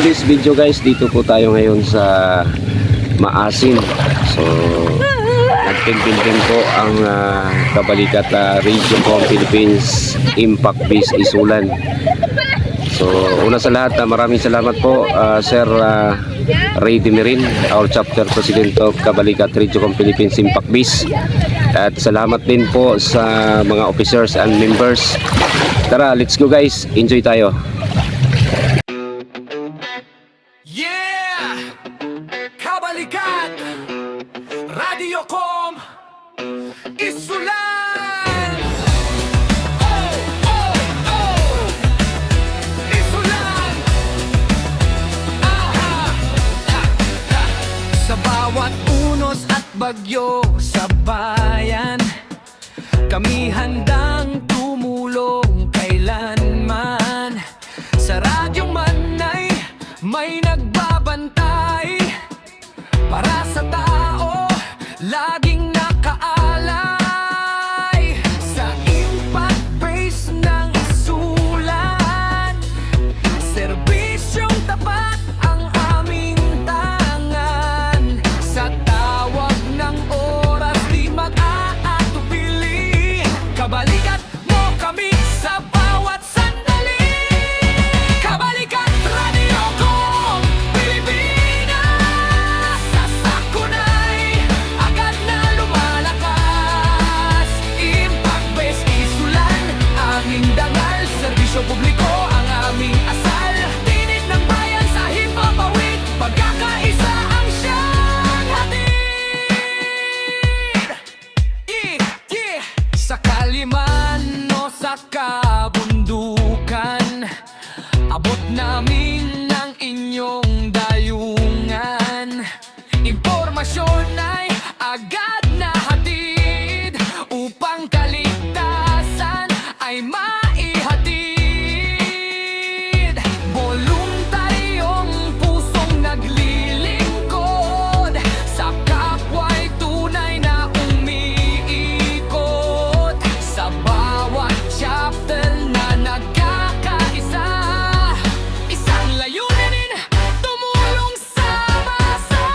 This video guys, dito po tayo ngayon sa Maasin. So nagting-building po ang Kabalikat Regioncom Philippines Impact Base Isulan. So una sa lahat, maraming salamat po Sir Ray Dimirin, our chapter president of Kabalikat Regioncom Philippines Impact Base. At salamat din po sa mga officers and members. Tara, let's go guys, enjoy tayo. Yeah! Kabalikat Radiocom Isulan! Oh, oh, oh! Isulan! Aha! Sa bawat unos at bagyo sa bayan, kami handang tumulong kailanman. Sa radyo man ay may nagbabantay para sa tao, laging nakaalay. Sa impact base ng Isulan, serbisyong tapat ang aming tangan. Sa tawag ng oras di mag-aatupili, kabalikat mo kami sa bawat sandali. Kabalikat Radiocom Pilipinas, sa sakunay agad na lumalakas. Impact base Isulan, aming dangal, serbisyo publiko ang aming asal. Tinig ng bayan sa himpapawid, pagkakaisa ang siyang hatid. Yeah. Sa kaliman o sa kabundukan, abot namin ang inyong dayungan. Impormasyon ay agad na hatid upang kaligtasan ay maihatid. Voluntaryong pusong naglilingkod sa kapwa'y tunay na umiikot. Sa bawat chapter na nagkakaisa, isang layunin, tumulong sama-sa.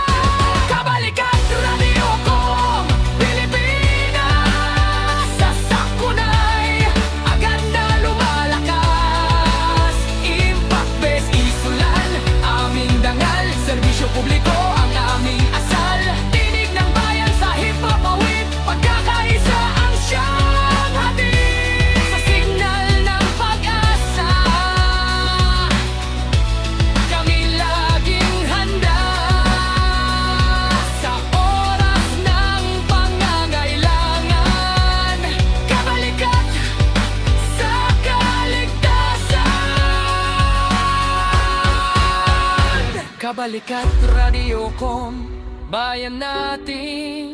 Kabalikat Radiocom Pilipinas, sa sakunay agad na lumalakas. Impact base Isulan, aming dangal, serbisyo publiko ang aming asal. Tinig ng bayan sa himpapawid, pagkakaisa ang siyang hatid. Sa signal ng pag-asa, kami laging handa. Sa oras ng pangangailangan, kabalikat sa kaligtasan. Kabalikat Radiocom, bayan natin.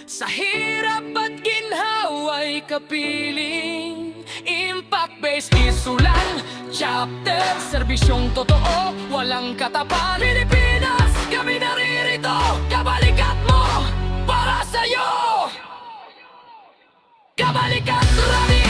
Sa hirap at ginhawa'y kapiling. Impact base Isulan, chapter, serbisyong totoo, walang katapan. Pilipinas, kami naririto, kabalikat mo para sa'yo. Kabalikat Radio